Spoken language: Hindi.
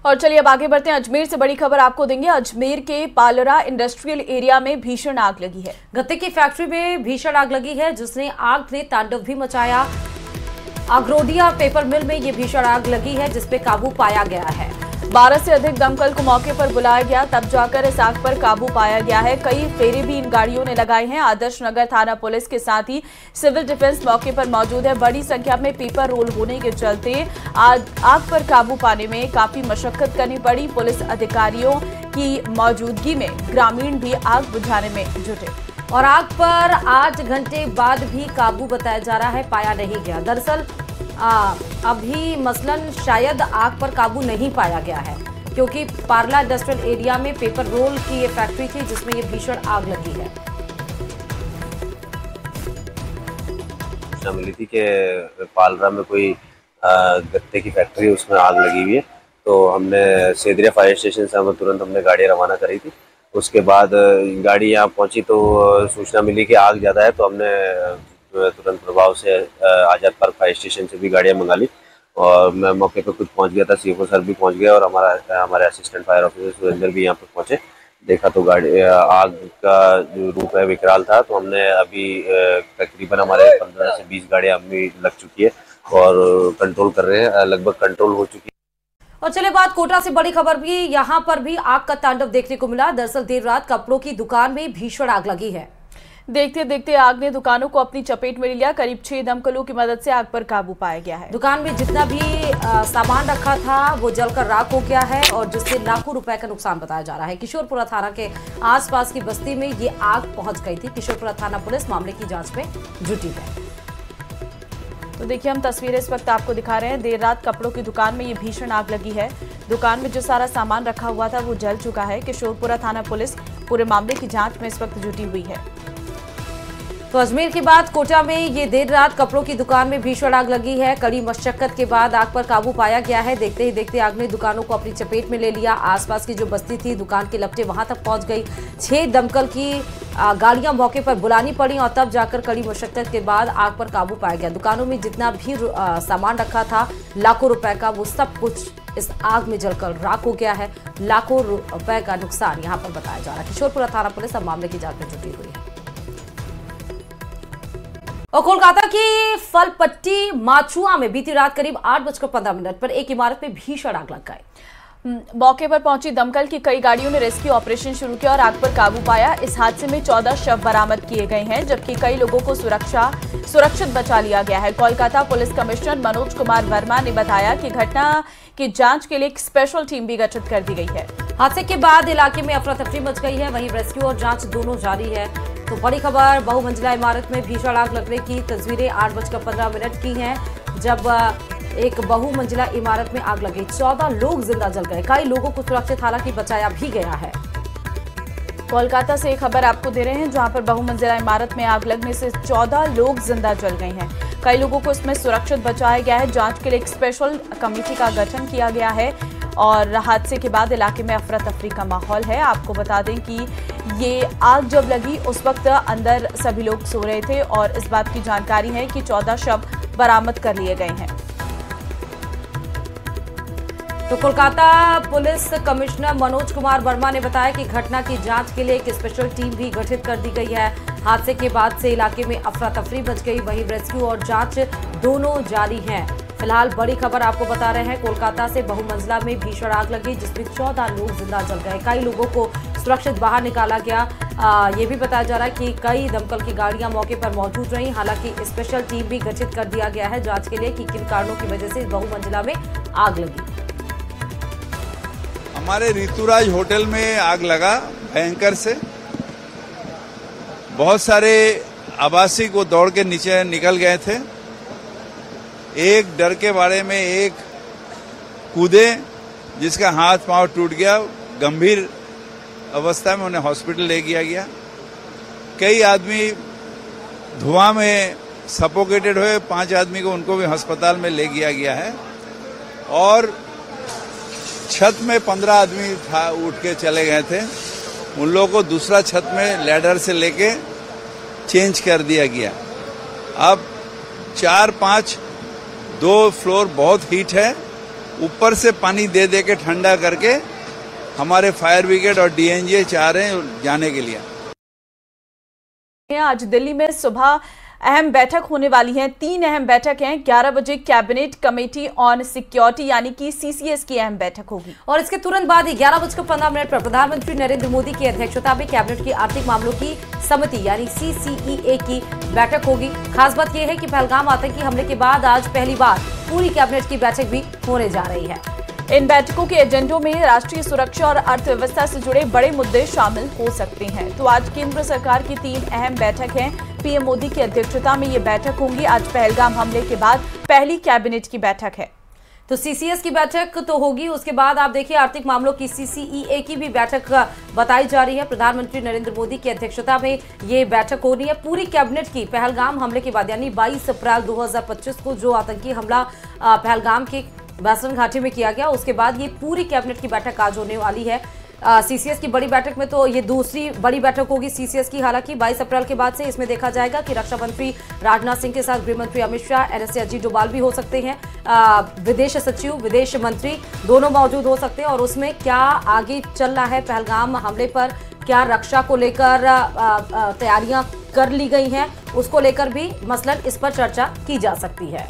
और चलिए अब आगे बढ़ते हैं। अजमेर से बड़ी खबर आपको देंगे। अजमेर के पालरा इंडस्ट्रियल एरिया में भीषण आग लगी है। गत्ते की फैक्ट्री में भीषण आग लगी है, जिसने आग ने तांडव भी मचाया। अग्रोडिया पेपर मिल में ये भीषण आग लगी है, जिसपे काबू पाया गया है। 12 से अधिक दमकल को मौके पर बुलाया गया, तब जाकर इस आग पर काबू पाया गया है। कई फेरे भी इन गाड़ियों ने लगाए हैं। आदर्श नगर थाना पुलिस के साथ ही सिविल डिफेंस मौके पर मौजूद है। बड़ी संख्या में पेपर रोल होने के चलते आग पर काबू पाने में काफी मशक्कत करनी पड़ी। पुलिस अधिकारियों की मौजूदगी में ग्रामीण भी आग बुझाने में जुटे और आग पर 8 घंटे बाद भी काबू बताया जा रहा है, पाया नहीं गया। दरअसल अभी मसलन शायद आग पर काबू नहीं पाया गया है, क्योंकि पार्ला इंडस्ट्रियल एरिया में पेपर रोल की ये फैक्ट्री थी, जिसमें ये भीषण आग लगी है। सूचना मिली थी कि पालरा में कोई गत्ते की फैक्ट्री है, उसमें आग लगी हुई है। तो हमने सेदरिया फायर स्टेशन से तुरंत हमने गाड़ी रवाना करी थी। उसके बाद गाड़ी यहाँ पहुंची तो सूचना मिली कि आग ज़्यादा है, तो हमने तुरंत प्रभाव से आजाद पार्क फायर स्टेशन से भी गाड़ियाँ मंगा ली और मैं मौके पर खुद पहुंच गया था। सीएफओ सर भी पहुंच गया और हमारे असिस्टेंट फायर ऑफिसर सुरेंद्र भी यहाँ पर पहुंचे। देखा तो गाड़ी आग का जो रूप है विकराल था। तो हमने अभी तकरीबन हमारे 15 से 20 गाड़ियाँ अभी लग चुकी है और कंट्रोल कर रहे हैं, लगभग कंट्रोल हो चुकी है। और चले बात कोटा से बड़ी खबर भी, यहाँ पर भी आग का तांडव देखने को मिला। दरअसल देर रात कपड़ों की दुकान में भीषण आग लगी है। देखते देखते आग ने दुकानों को अपनी चपेट में ले लिया। करीब 6 दमकलों की मदद से आग पर काबू पाया गया है। दुकान में जितना भी सामान रखा था वो जलकर राख हो गया है और जिससे लाखों रुपए का नुकसान बताया जा रहा है। किशोरपुरा थाना के आसपास की बस्ती में ये आग पहुंच गई थी। किशोरपुरा थाना पुलिस मामले की जांच में जुटी है। तो देखिए हम तस्वीरें इस वक्त आपको दिखा रहे हैं। देर रात कपड़ों की दुकान में ये भीषण आग लगी है। दुकान में जो सारा सामान रखा हुआ था वो जल चुका है। किशोरपुरा थाना पुलिस पूरे मामले की जांच में इस वक्त जुटी हुई है। तो अजमेर की बात, कोटा में ये देर रात कपड़ों की दुकान में भीषण आग लगी है। कड़ी मशक्कत के बाद आग पर काबू पाया गया है। देखते ही देखते आग ने दुकानों को अपनी चपेट में ले लिया। आसपास की जो बस्ती थी, दुकान की लपटें वहां तक पहुंच गई। 6 दमकल की गाड़ियां मौके पर बुलानी पड़ी और तब जाकर कड़ी मशक्कत के बाद आग पर काबू पाया गया। दुकानों में जितना भी सामान रखा था लाखों रुपए का, वो सब कुछ इस आग में जलकर राख हो गया है। लाखों रुपए का नुकसान यहाँ पर बताया जा रहा है। किशोरपुरा थाना पुलिस अब मामले की जांच में जुटी हुई है। और कोलकाता की फलपट्टी माचुआ में बीती रात करीब 8:15 पर एक इमारत में भीषण आग लग गई। मौके पर पहुंची दमकल की कई गाड़ियों ने रेस्क्यू ऑपरेशन शुरू किया और आग पर काबू पाया। इस हादसे में 14 शव बरामद किए गए हैं, जबकि कई लोगों को सुरक्षित बचा लिया गया है। कोलकाता पुलिस कमिश्नर मनोज कुमार वर्मा ने बताया कि घटना की जांच के लिए एक स्पेशल टीम भी गठित कर दी गई है। हादसे के बाद इलाके में अफरा तफरी मच गई है, वहीं रेस्क्यू और जांच दोनों जारी है। तो बड़ी खबर, बहुमंजिला इमारत में भीषण आग लगने की तस्वीरें 8:15 की हैं, जब एक बहुमंजिला इमारत में आग लगी। 14 लोग जिंदा जल गए। कई लोगों को सुरक्षित हालांकि बचाया भी गया है। कोलकाता से एक खबर आपको दे रहे हैं, जहां पर बहुमंजिला इमारत में आग लगने से 14 लोग जिंदा जल गए हैं। कई लोगों को इसमें सुरक्षित बचाया गया है। जांच के लिए एक स्पेशल कमेटी का गठन किया गया है और हादसे के बाद इलाके में अफरा तफरी का माहौल है। आपको बता दें कि ये आग जब लगी उस वक्त अंदर सभी लोग सो रहे थे और इस बात की जानकारी है कि 14 शव बरामद कर लिए गए हैं। तो कोलकाता पुलिस कमिश्नर मनोज कुमार वर्मा ने बताया कि घटना की जांच के लिए एक स्पेशल टीम भी गठित कर दी गई है। हादसे के बाद से इलाके में अफरा तफरी मच गई, वहीं रेस्क्यू और जांच दोनों जारी हैं। फिलहाल बड़ी खबर आपको बता रहे हैं, कोलकाता से बहुमंजिला में भीषण आग लगी, जिसमें 14 लोग जिंदा जल गए। कई लोगों को सुरक्षित बाहर निकाला गया। ये भी बताया जा रहा है कि कई दमकल की गाड़ियां मौके पर मौजूद रही। हालांकि स्पेशल टीम भी गठित कर दिया गया है जांच के लिए कि किन कारणों की वजह से बहुमंजिला में आग लगी। हमारे ऋतुराज होटल में आग लगा भयंकर से। बहुत सारे आवासी को दौड़ के नीचे निकल गए थे। एक डर के बारे में एक कूदे, जिसका हाथ पांव टूट गया। गंभीर अवस्था में उन्हें हॉस्पिटल ले गया गया। कई आदमी धुआं में सफोकेटेड हुए। 5 आदमी को उनको भी अस्पताल में ले गया गया है और छत में 15 आदमी था, उठ के चले गए थे। उन लोगों को दूसरा छत में लैडर से लेके चेंज कर दिया गया। अब 4-5 2 फ्लोर बहुत हीट है, ऊपर से पानी दे दे के ठंडा करके हमारे फायर ब्रिगेड और डीएनजीए चाह रहे हैं जाने के लिए। आज दिल्ली में सुबह अहम बैठक होने वाली है। 3 अहम बैठक हैं। 11 बजे कैबिनेट कमेटी ऑन सिक्योरिटी यानी कि सीसीएस की अहम बैठक होगी और इसके तुरंत बाद ही 11:15 पर प्रधानमंत्री नरेंद्र मोदी की अध्यक्षता में कैबिनेट की आर्थिक मामलों की समिति यानी CCEA की बैठक होगी। खास बात यह है कि पहलगाम आतंकी हमले के बाद आज पहली बार पूरी कैबिनेट की बैठक भी होने जा रही है। इन बैठकों के एजेंडों में राष्ट्रीय सुरक्षा और अर्थव्यवस्था से जुड़े बड़े मुद्दे शामिल हो सकते हैं। तो आज केंद्र सरकार की 3 अहम बैठक हैं। पीएम मोदी की अध्यक्षता में ये बैठक होंगी। आज पहलगाम हमले के बाद पहली कैबिनेट की बैठक है। तो सीसीएस की बैठक तो होगी, उसके बाद आप देखिए आर्थिक मामलों की CCEA की भी बैठक बताई जा रही है। प्रधानमंत्री नरेंद्र मोदी की अध्यक्षता में ये बैठक होनी है पूरी कैबिनेट की। पहलगाम हमले के बाद यानी 22 अप्रैल 2025 को जो आतंकी हमला पहलगाम के वैस्टर्न घाटी में किया गया, उसके बाद ये पूरी कैबिनेट की बैठक आज होने वाली है। सीसीएस की बड़ी बैठक में तो ये दूसरी बड़ी बैठक होगी सीसीएस की। हालांकि 22 अप्रैल के बाद से इसमें देखा जाएगा कि रक्षा मंत्री राजनाथ सिंह के साथ गृह मंत्री अमित शाह, NSA अजीत डोभाल भी हो सकते हैं, विदेश सचिव, विदेश मंत्री दोनों मौजूद हो सकते हैं। और उसमें क्या आगे चल रहा है पहलगाम हमले पर, क्या रक्षा को लेकर तैयारियां कर ली गई हैं, उसको लेकर भी मसलन इस पर चर्चा की जा सकती है।